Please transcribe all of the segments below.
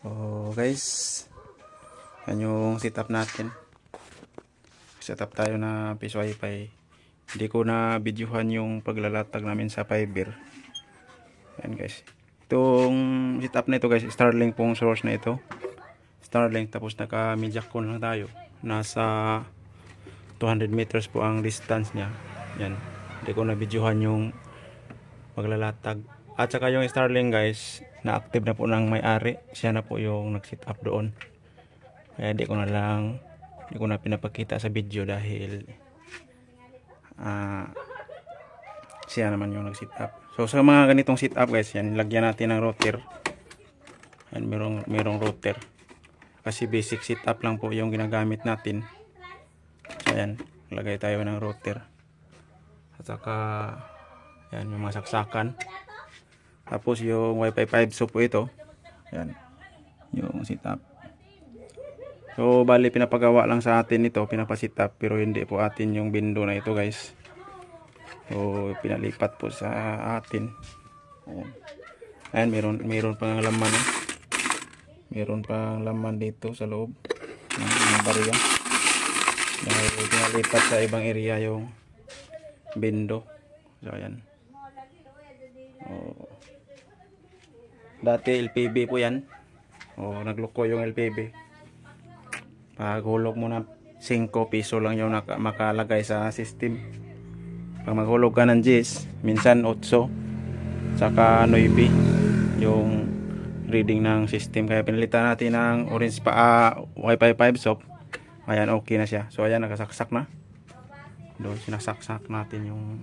So guys, yan yung setup natin. Setup tayo na piso wifi. Hindi ko na videohan yung paglalatag namin sa fiber. Yan guys. Itong setup na ito guys, Starlink pong source na ito. Starlink, tapos naka Mediacom lang tayo. Nasa 200 meters po ang distance niya. Yan. Hindi ko na videohan yung paglalatag. At saka yung Starlink guys, na-active na po ng may-ari. Siya na po yung nag-set up doon. Kaya hindi ko na pinapakita sa video dahil siya naman yung nag-set up. So sa mga ganitong set up guys, yan, lagyan natin ng router. Yan, merong router. Kasi basic set up lang po yung ginagamit natin. So yan, lagay tayo ng router. At saka yan, yung mga saksakan. Tapos yung Wi-Fi 5 so po ito. Yan. Yung setup. So bali pinapagawa lang sa atin ito, pinapa-setup, pero hindi po atin yung window na ito guys. So pinalipat po sa atin. Ayan. Ayan, meron pang laman. Meron pang laman dito sa loob ng barya. Dahil pinalipat sa ibang area yung window. So ayan. Oh. Dati LPB po yan. Nagloko yung LPB. Pag hulog mo na 5 piso lang yung makalagay sa system. Pag maghulog ka ng GS, minsan 8 saka 9 yung reading ng system. Kaya pinalitan natin ng orange Wi-Fi 5 soft. Ayan, okay na siya. So ayan, nakasaksak na. Doon sinasaksak natin yung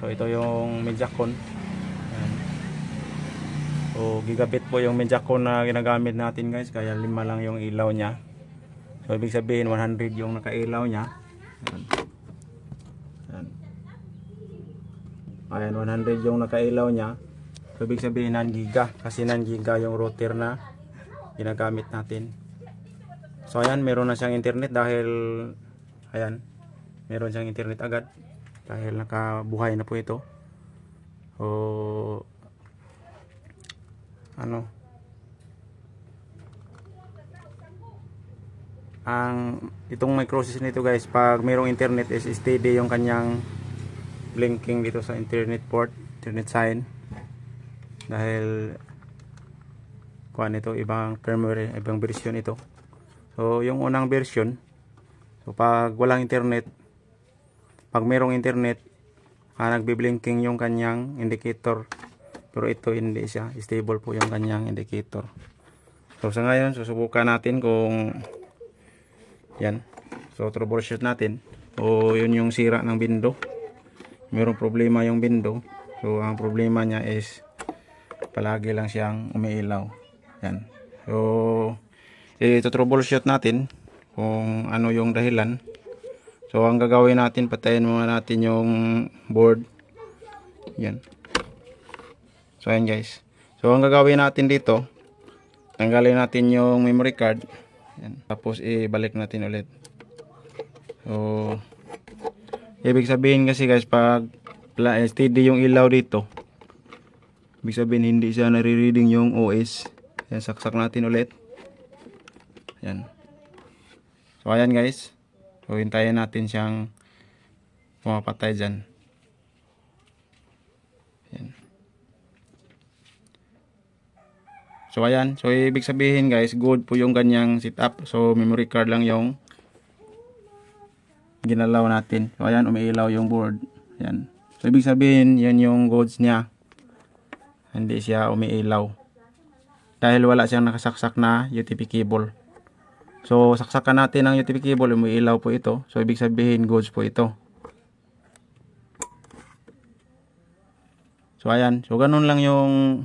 so ito yung Mediacom. So gigabit po yung Mediacom na ginagamit natin guys, kaya 5 lang yung ilaw niya. So ibig sabihin 100 yung nakailaw niya. Ayan, 100 yung nakailaw niya. So ibig sabihin 9 giga, kasi 9 giga yung router na ginagamit natin. So ayan, meron na siyang internet dahil ayan, meron siyang internet agad dahil nakabuhay na po ito. So itong microSIS nito guys, pag mayroong internet is steady yung kanyang blinking dito sa internet port, internet sign, dahil ibang firmware, ibang version ito. So yung unang version, so pag walang internet, pag mayroong internet, nagbi-blinking yung kanyang indicator. Pero ito hindi siya, stable po yung kanyang indicator. So sa ngayon, susubukan natin kung yan. So troubleshoot natin. O yun yung sira ng window. Mayroong problema yung window. So ang problema niya is palagi lang siyang umiilaw. Yan. So ito troubleshoot natin kung ano yung dahilan. So ang gagawin natin, patayin muna natin yung board. Yan. So ayan guys. So ang gagawin natin dito, tanggalin natin yung memory card. Ayan. Tapos ibalik natin ulit. So ibig sabihin kasi guys, pag steady yung ilaw dito, ibig sabihin hindi siya nare-reading yung OS. Ayan, saksak natin ulit. Ayan. So ayan guys. So hintayin natin siyang pumapatay dyan. Ayan. So ayan, so ibig sabihin guys, good po yung ganyang setup. So memory card lang yung ginalaw natin. So ayan, umiilaw yung board. Ayan. So ibig sabihin, yan yung goods niya. Hindi siya umiilaw. Dahil wala siyang nakasaksak na UTP cable. So saksakan natin ang UTP cable, umiilaw po ito. So ibig sabihin, goods po ito. So ayan, so ganun lang yung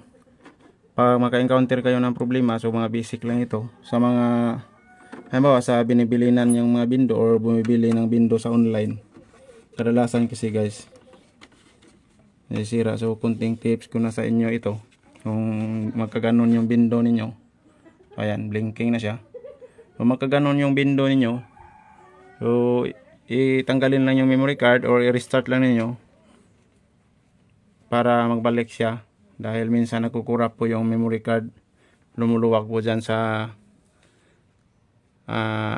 pag maka-encounter kayo ng problema. So mga basic lang ito sa mga halimbawa sa binibilinan yung mga bindo or bumibili ng bindo sa online. Kadalasan kasi guys sira. So kunting tips ko na sa inyo ito, kung magkaganon yung bindo ninyo. So ayan, blinking na siya. Kung magkaganon yung bindo ninyo, so itanggalin lang yung memory card or i-restart lang ninyo para magbalik siya. dahil minsan nagkukurap po yung memory card, lumuluwag po dyan sa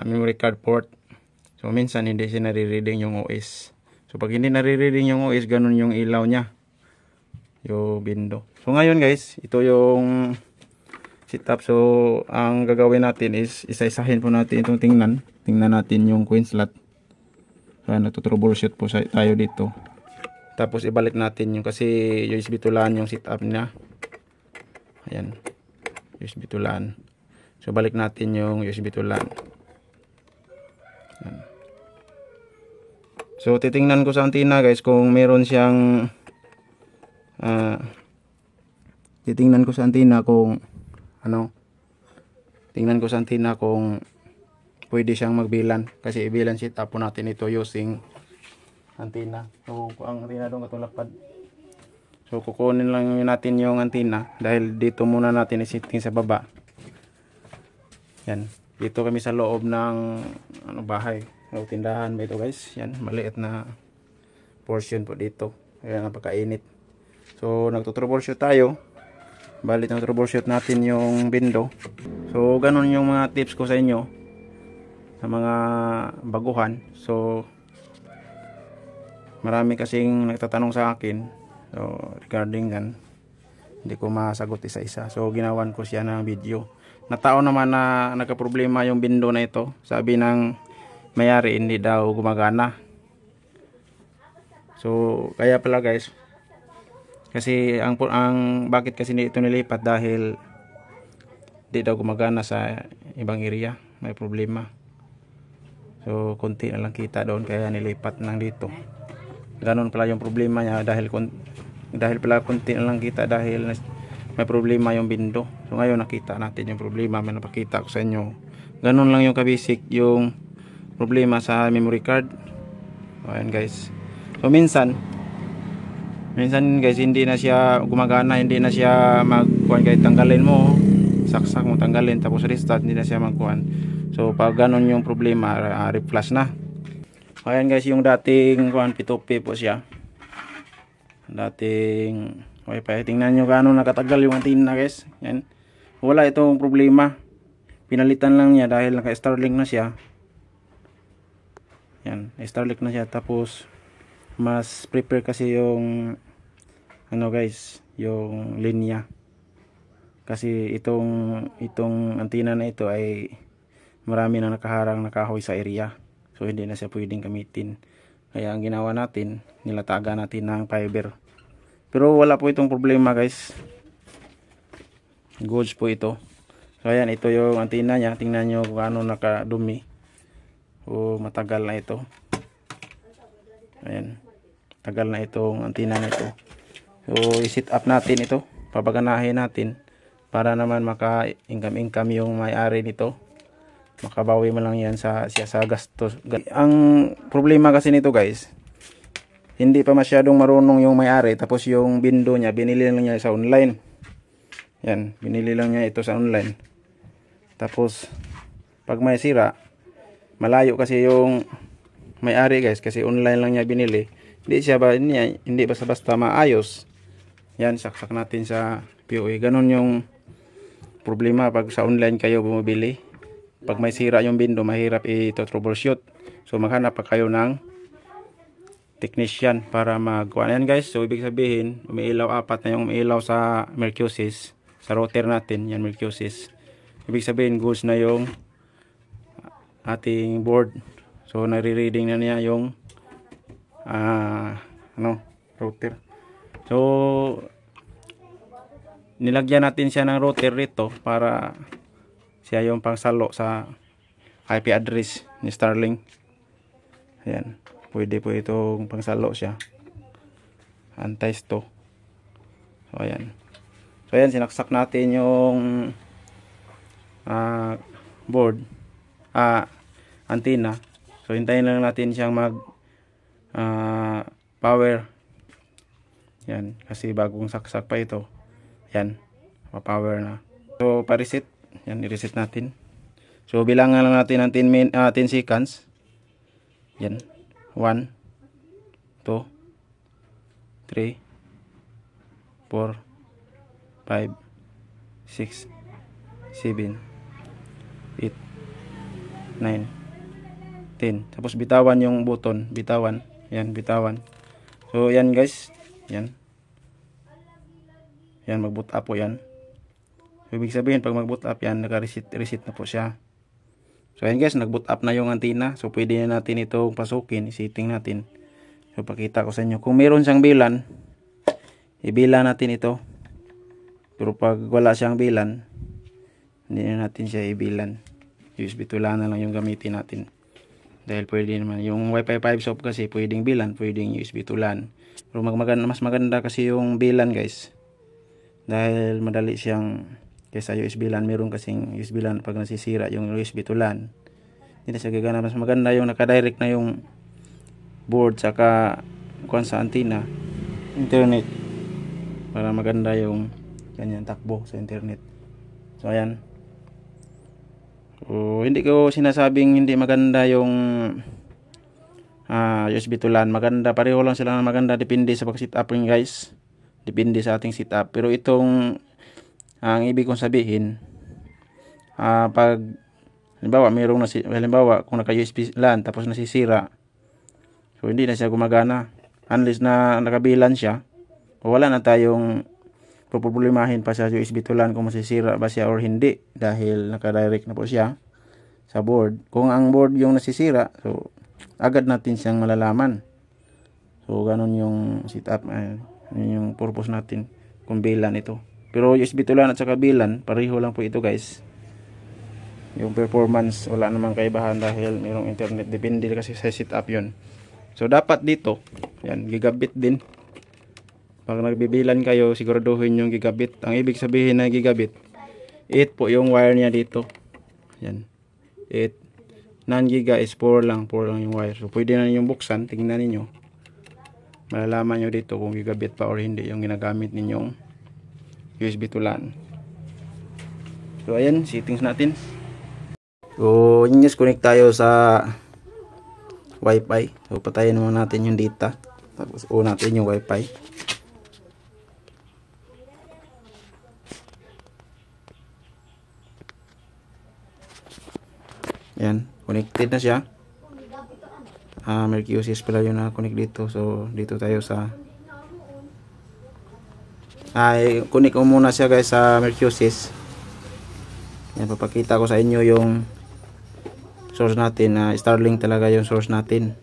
memory card port. So minsan hindi siya nare-reading yung OS. So pag hindi nare-reading yung OS, ganun yung ilaw niya, yung window. So ngayon guys, ito yung setup. So ang gagawin natin is isa-isahin po natin itong tingnan natin yung coin slot. So nagtutroubleshoot po tayo dito. Tapos ibalik natin yung, kasi USB to LAN yung setup niya. Ayan, USB to LAN. So balik natin yung USB to LAN. Ayan. So titingnan ko sa antenna guys kung meron siyang titingnan ko sa antenna kung tingnan ko sa antenna kung pwede siyang magbilan, kasi ibilan setup po natin ito using antenna. So ang antenna doon katulapad. So kukunin lang natin yung antenna dahil dito muna natin i-setting sa baba. Yan, dito kami sa loob ng bahay o tindahan ba ito guys. Yan, maliit na portion po dito. Ayan, napakainit. So nagtutroubleshoot tayo. Bali nagtutroubleshoot natin yung window. So ganun yung mga tips ko sa inyo sa mga baguhan. So marami kasing nagtatanong sa akin, so regarding yan, hindi ko masagot isa-isa. So ginawan ko siya ng video. Natao naman na nagka-problema yung window na ito. Sabi ng may-ari hindi daw gumagana. So kaya pala guys, kasi ang bakit kasi ito nilipat, dahil hindi daw gumagana sa ibang area, may problema. So konti na lang kita doon, kaya nilipat lang dito. Ganon pala yung problema niya, dahil pala konti na lang kita dahil may problema yung window. So ngayon nakita natin yung problema, may napakita ko sa inyo. Ganon lang yung kabisik yung problema sa memory card. Ayan guys. So minsan guys hindi na siya gumagana, hindi na siya magkuhan, kahit tanggalin mo, saksak mo tanggalin tapos restart, hindi na siya magkuhan. So pag ganon yung problema, reflash na. Ayan guys, yung dating P2P po siya, dating wifi. Tingnan nyo gaano nakatagal yung antenna guys. Yan, wala itong problema, pinalitan lang niya dahil naka Starlink na siya. Yan, Starlink na siya. Tapos mas prepare kasi yung guys, yung linya, kasi itong antenna na ito ay marami na nakaharang, nakahoy sa area. So hindi na siya pwedeng gamitin. Kaya ang ginawa natin, nilatagan natin ng fiber. Pero wala po itong problema guys. Goods po ito. So ayan, ito yung antenna niya. Tingnan nyo kung ano nakadumi. O matagal na ito. Ayan, tagal na itong antenna na ito. So i-set up natin ito, papaganahin natin para naman maka-income yung may-ari nito. Makabawi mo lang yan siya sa gastos. Ang problema kasi nito guys, hindi pa masyadong marunong yung may-ari. Tapos yung window niya, binili lang niya sa online. Yan, binili lang niya ito sa online. Tapos pag may sira, malayo kasi yung may-ari guys, kasi online lang niya binili. Hindi basta-basta maayos. Yan, saksak natin sa POE. Ganon yung problema pag sa online kayo bumibili. Pag may sira yung window, mahirap i-troubleshoot. So maghanap pa kayo ng technician para magkuha. Yan guys, so ibig sabihin, umiilaw apat na yung umiilaw sa Mercusis, sa router natin, yan Mercusis. Ibig sabihin, goods na yung ating board. So nare-reading na niya yung router. So nilagyan natin siya ng router rito para siya yung pangsalo sa IP address ni Starlink. Ayan, pwede po itong pangsalo siya. Antis to. So ayan. So ayan, sinaksak natin yung board, antenna. So hintayin lang natin siyang mag power. Yan, kasi bagong saksak pa ito. Yan, pa-power na. So pa-reset. Yan, i-reset natin. So bilangan lang natin ng 10 seconds. Yan. 1 2 3 4 5, 6, 7, 8, 9, 10. Tapos bitawan yung button, bitawan. Yan, bitawan. So yan guys, yan. Yan, mag-boot up po yan. So, ibig sabihin pag mag-boot up yan, naka-reset na po siya. So yan guys, nag-boot up na yung antenna. So pwede na natin itong pasukin, isetting natin. So pakita ko sa inyo. Kung meron siyang bilan, ibila natin ito. Pero pag wala siyang bilan, hindi na natin siya ibilan. USB tula na lang yung gamitin natin. Dahil pwede naman yung Wi-Fi 5 soft kasi pwedeng bilan, pwedeng USB tulan. Pero mas maganda kasi yung bilan guys. Dahil madali siyang kaysa USB LAN. Meron kasing USB LAN pag nasisira yung USB tulan. Hindi na siya gagana. Mas maganda yung naka-direct na yung board saka kuan sa antenna, internet. Para maganda yung kanyang takbo sa internet. So ayan. Hindi ko sinasabing hindi maganda yung USB to LAN. Maganda, pareho lang sila na maganda. Depende sa pag-setup rin guys. Depende sa ating setup. Pero itong ang ibig kong sabihin, pag halimbawa kung naka USB LAN tapos nasisira, so hindi na siya gumagana. Unless na nakabilan siya, wala na tayong problemahin pa sa USB to LAN kung masisira ba siya or hindi, dahil naka-direct na po siya sa board. Kung ang board yung nasisira, so agad natin siyang malalaman. So ganun yung setup, yung purpose natin kung bilan ito. Pero USB to LAN at saka bilan, pareho lang po ito guys. Yung performance wala namang kaibahan dahil mayroong internet, depende kasi sa setup yun. So dapat dito, yan, gigabit din. Pag nagbibilan kayo, siguraduhin yung gigabit. Ang ibig sabihin ng gigabit, 8 po yung wire niya dito. Yan. 8. 9 giga is 4 lang. 4 lang yung wire. So pwede na ninyong buksan. Tingnan ninyo. Malalaman nyo dito kung gigabit pa or hindi yung ginagamit ninyong USB to LAN. So ayan, settings natin. So yun guys, connect tayo sa Wi-Fi. So patayin naman natin yung data. Tapos on natin yung Wi-Fi. Yan, connected na siya. Mercusis pala yung na-connect dito. So dito tayo sa connect ko muna siya guys sa Mercusis. Yan, papakita ko sa inyo yung source natin. Starlink talaga yung source natin.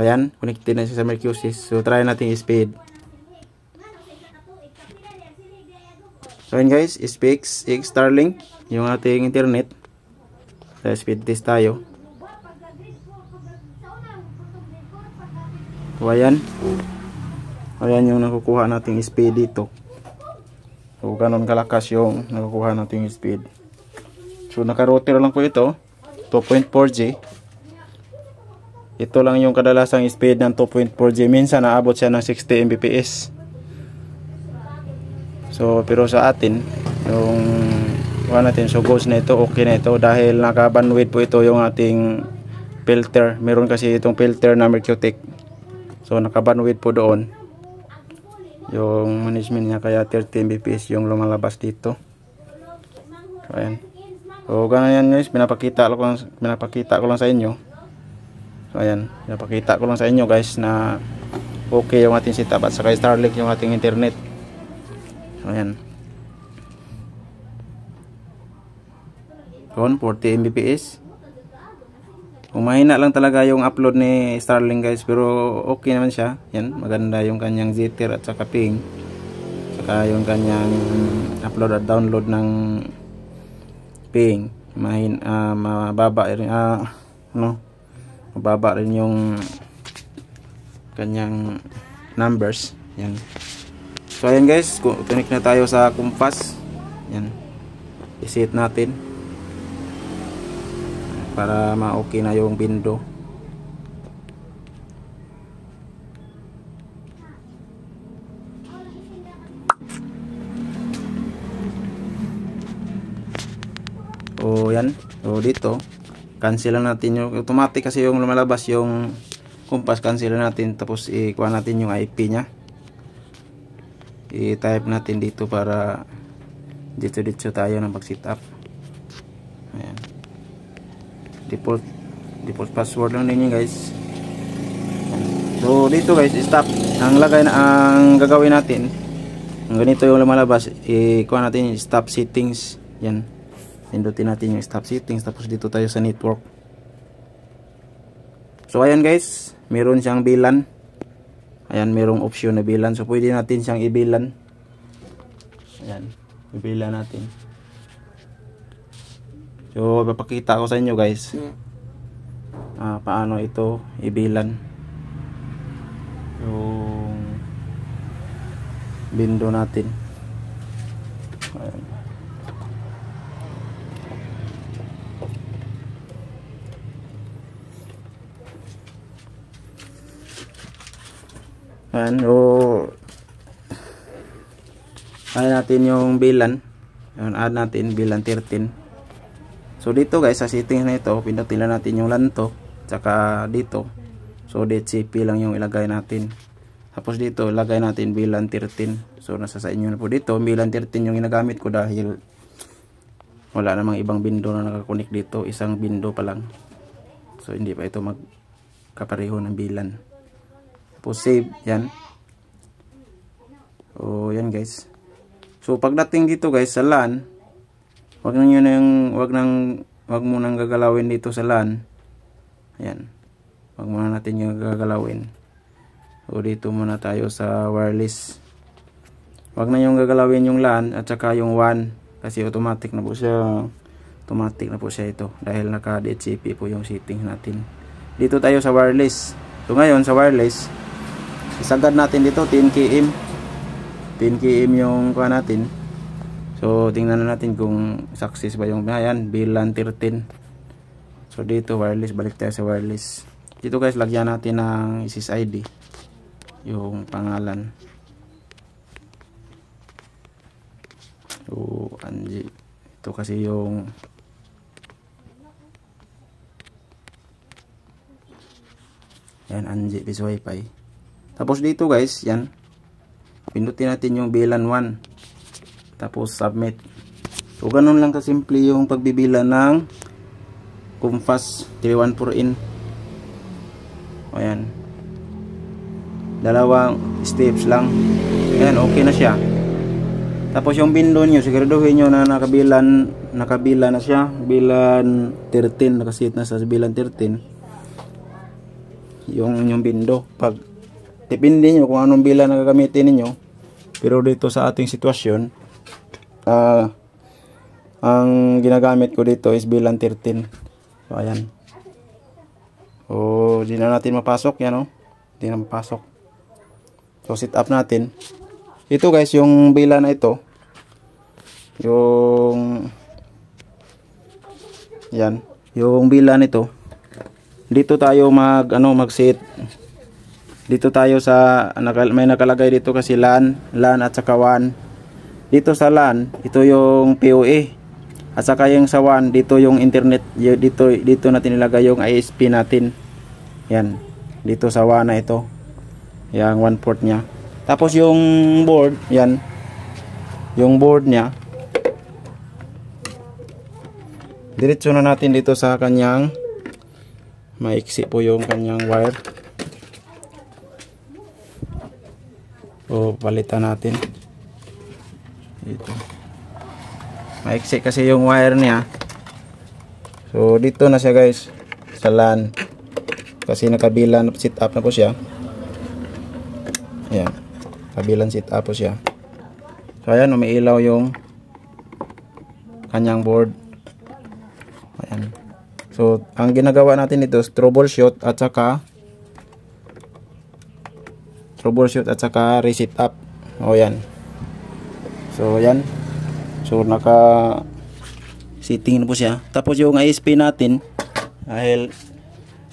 Ayan, connected na siya sa Mercusis. So try natin i-speed. So yun guys, speaks Starlink yung ating internet. So speed test tayo. So ayan. Ayan yung nakukuha nating speed dito. So ganon kalakas yung nakukuha nating speed. So naka-router lang po ito, 2.4G. Ito lang yung kadalasang speed ng 2.4G. Minsan naabot siya ng 60 Mbps. So pero sa atin, yung natin, so goes na ito, okay na ito dahil naka-bandwidth po ito yung ating filter. Meron kasi itong filter na Mercutic. So naka-bandwidth po doon yung management niya, kaya 30 Mbps yung lumalabas dito. So ayan. So ganyan guys, pinapakita ko lang sa inyo. So ayan, pinapakita ko lang sa inyo guys na okay yung ating setup at saka Starlink yung ating internet. So ayan. So 40 Mbps. Kung mahina lang talaga yung upload ni Starlink guys, pero okay naman siya. Yan, maganda yung kanyang jitter at saka ping. Saka yung kanyang upload at download ng ping. Mababa rin mababa rin yung kanyang numbers. Yan. So ayan guys, connect na tayo sa Compass. Yan. I-set natin para ma-okay na yung window. So yan. So dito cancel lang natin yung automatic kasi yung lumalabas yung compass, cancel lang natin, tapos ikuha natin yung IP nya, i-type natin dito para dito tayo ng pag setup. Ayan, default password lang din yun guys. So dito guys, stop ang gagawin natin. Ang ganito yung lumalabas, ikuha natin yung stop settings. Yan, pindutin natin yung stop settings, tapos dito tayo sa network. So ayan guys, meron siyang bilan. Ayan, merong option na bilan, so pwede natin siyang ibilan. Ayan, ibilan natin. So papakita ko sa inyo guys paano ito ibilan yung bindo natin. Ayan. Ayan, add natin yung bilan. Ayan, add natin bilan 13. So dito guys, sa settings na ito, pindutin lang natin yung LAN to, tsaka dito. So DHCP lang yung ilagay natin. Tapos dito, ilagay natin bilan 13. So nasa sa inyo na po dito, bilan 13 yung ginagamit ko dahil wala namang ibang bindo na nakakunik dito. Isang bindo pa lang. So hindi pa ito magkapareho ng bilan. Tapos save, yan. So yan guys. So pagdating dito guys sa LAN, wag mo nang gagalawin dito sa LAN. Ayan. Wag muna natin yung gagalawin. So dito muna tayo sa wireless. Wag na yung gagalawin yung LAN at saka yung WAN kasi automatic na po siya. Automatic na po siya ito dahil naka DHCP po yung setting natin. Dito tayo sa wireless. So ngayon sa wireless, isagad natin dito 10 km. 10 km yung kuha natin. So tingnan na natin kung success ba yung ayan, bilan 13. So dito wireless, balik tayo sa wireless. Dito guys, lagyan natin ng SSID yung pangalan. So Angie, ito kasi yung yan, Angie Biz Wi-Fi. Tapos dito guys, yan, pindutin natin yung bilan 1. Tapos submit. So ganun lang kasimple yung pagbibilan ng Compass 314in. Ayan, dalawang steps lang. Ayan, okay na siya. Tapos yung bindo nyo, siguraduhin nyo na nakabila na siya. Bilan 13, nakasit na sa bilan 13 yung bindo. Pag depende nyo kung anong bilan na gagamitin ninyo, pero dito sa ating sitwasyon, ang ginagamit ko dito is bilan 13. So ayan. O di na natin mapasok yan, oh. Di na mapasok. So set up natin. Ito guys, yung bilan na ito, yung yan, yung bilan ito, dito tayo mag-set. Dito tayo sa may nakalagay dito kasi LAN at saka WAN. Dito sa LAN, ito yung PoE. At saka yung sa WAN, dito yung internet. Dito natin nilagay yung ISP natin. Yan. Dito sa WAN na ito. Yang 1 port niya. Tapos yung board, yan. Yung board niya. Diretso na natin dito sa kanyang, maiksi po yung kanyang wire. O palitan natin. Dito. Maiksi kasi yung wire niya. So dito na siya guys sa LAN. Kasi nakabilan set up na po siya. Ayan. Kabilan set up po siya. So ayan, umiilaw yung kanyang board. Ayan. So ang ginagawa natin dito is troubleshoot at saka reset up. O yan. So yan. So naka setting na po siya. Tapos yung ISP natin, dahil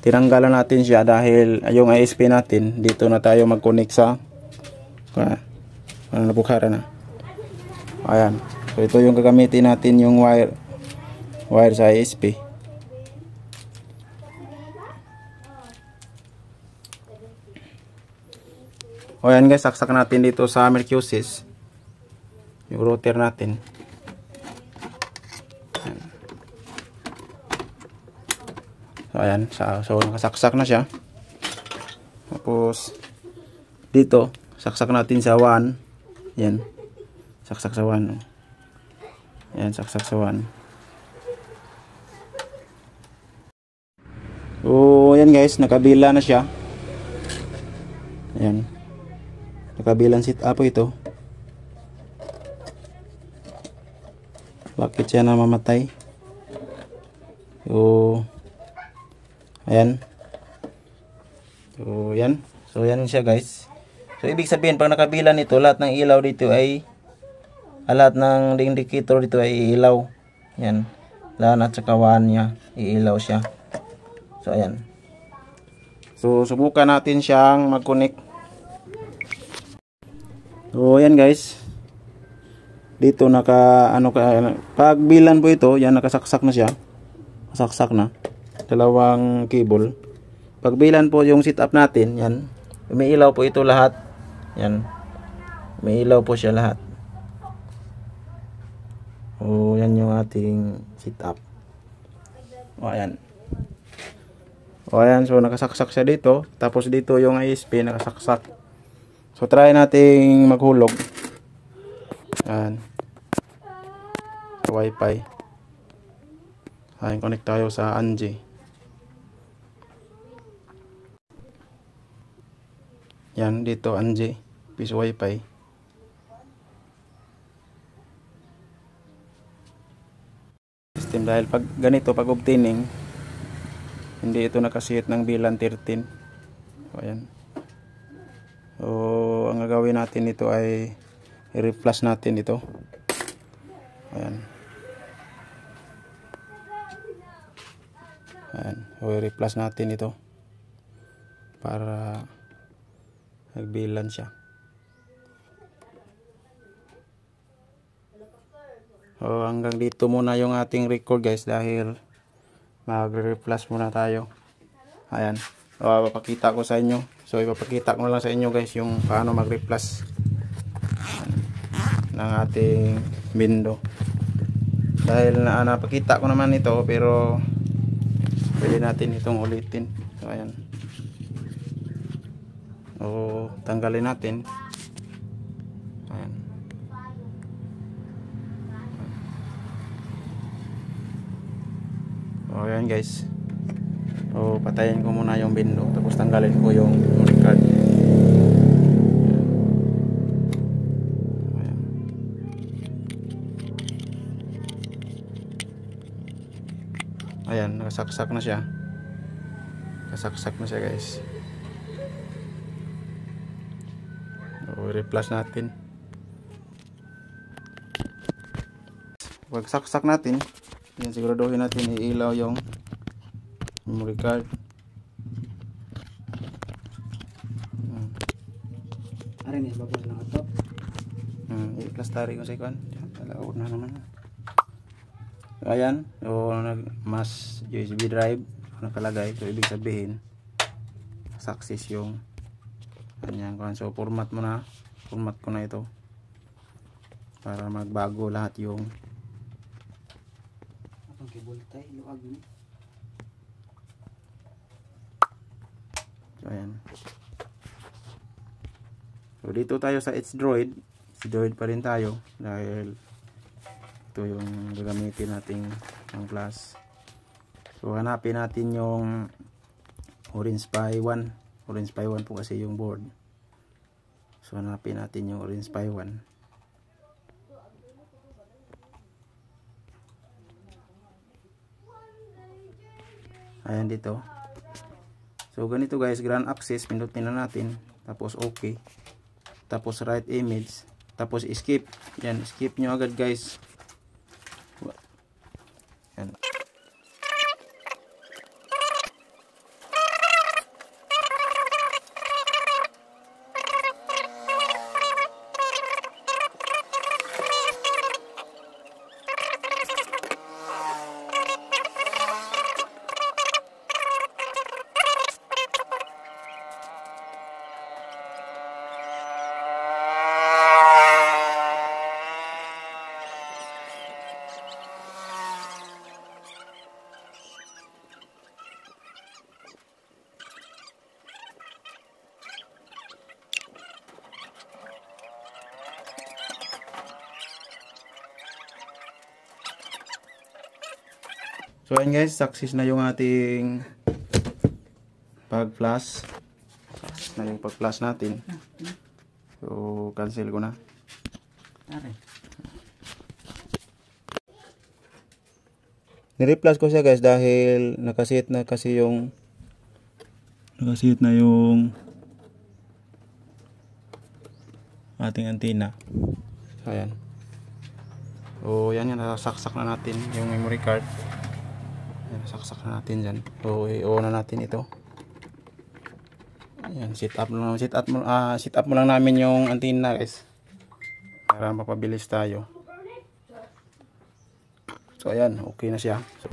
tinanggalan natin siya dahil yung ISP natin, dito na tayo mag-connect sa nabukara na. Ayan. So ito yung gagamitin natin, yung wire sa ISP. O yan guys, saksak natin dito sa Mercusis yung router natin. Ayan. So nakasaksak na siya. Tapos dito saksak natin sa 1. Yan, saksak sa 1. Yan, saksak sa 1. So yan guys, nakabila na siya. Ayan, nakabilang setup po ito. Bakit siya namamatay? So ayan. So yan. So yan siya guys. So ibig sabihin pag nakabilan ito, lahat ng ilaw dito ay lahat ng indicator dito ay ilaw. Yan. Lahat at saka 1 niya iilaw siya. So ayan. So subukan natin siyang mag-connect. So ayan guys. Dito pag bilan po ito, yan nakasaksak na siya. Saksak na. Dalawang cable. Pag bilan po yung setup natin, yan. May ilaw po ito lahat. Yan. May ilaw po siya lahat. O yan yung ating setup. O ayan. O ayan, so nakasaksak siya dito. Tapos dito yung ISP nakasaksak. So try nating maghulog. Ayan. Wi-Fi. Ayan, connect tayo sa Anji. Yan, dito Anji. Piso Wi-Fi. System dahil pag ganito, pag obtaining, hindi ito nakasit ng bilan 13. So, ayan. So, ang gagawin natin ito ay i-reflash natin ito. Ayan. Ayan. So, i-reflash natin ito para nagbilan siya. So, hanggang dito muna yung ating record guys dahil mag-reflash muna tayo. Ayan. So, papakita ko sa inyo. So, ipapakita ko na lang sa inyo guys yung paano mag-reflash ng ating window. Dahil napakita ko naman ito pero pwede natin itong ulitin. So, ayan. So, tanggalin natin. Ayan. So, ayan guys. So, patayin ko muna yung window. Tapos tanggalin ko yung memory card. Ayan. Ayan, nakasaksak na siya. Nakasaksak na siya guys. So, i-reflash natin. Pag saksak natin, yan, siguraduhin natin iilaw yung memory card. Ari ni bago lang ato. I-plus tari ko sa ikon. Talaw na naman. So, ayan, so mas USB drive nakalagay. So ibig sabihin success yung kanyang kuan. So format ko na ito para magbago lahat yung Ang cable tay luag ni. So ayan. So dito tayo sa H-Droid. H-Droid pa rin tayo dahil ito yung gagamitin nating ang class. So hanapin natin yung Orange Pi 1. Orange Pi 1 po kasi yung board. So hanapin natin yung Orange Pi 1. Ayan dito. So ganito guys, ground access, pindutin na natin. Tapos okay. Tapos right image. Tapos skip. Yan, skip nyo agad guys. Yan. So ayan guys, success na yung ating pag-flash. Success na yung pag-flash natin. So cancel ko na. Ni-replace ko siya guys dahil nakasit na yung ating antenna. So ayan. So yan, nasaksak na natin yung memory card. Ayan, nasaksak na natin dyan. So i-on na natin ito. Ayan, set up mo lang namin yung antenna guys. Para mapabilis tayo. So ayan, okay na siya. So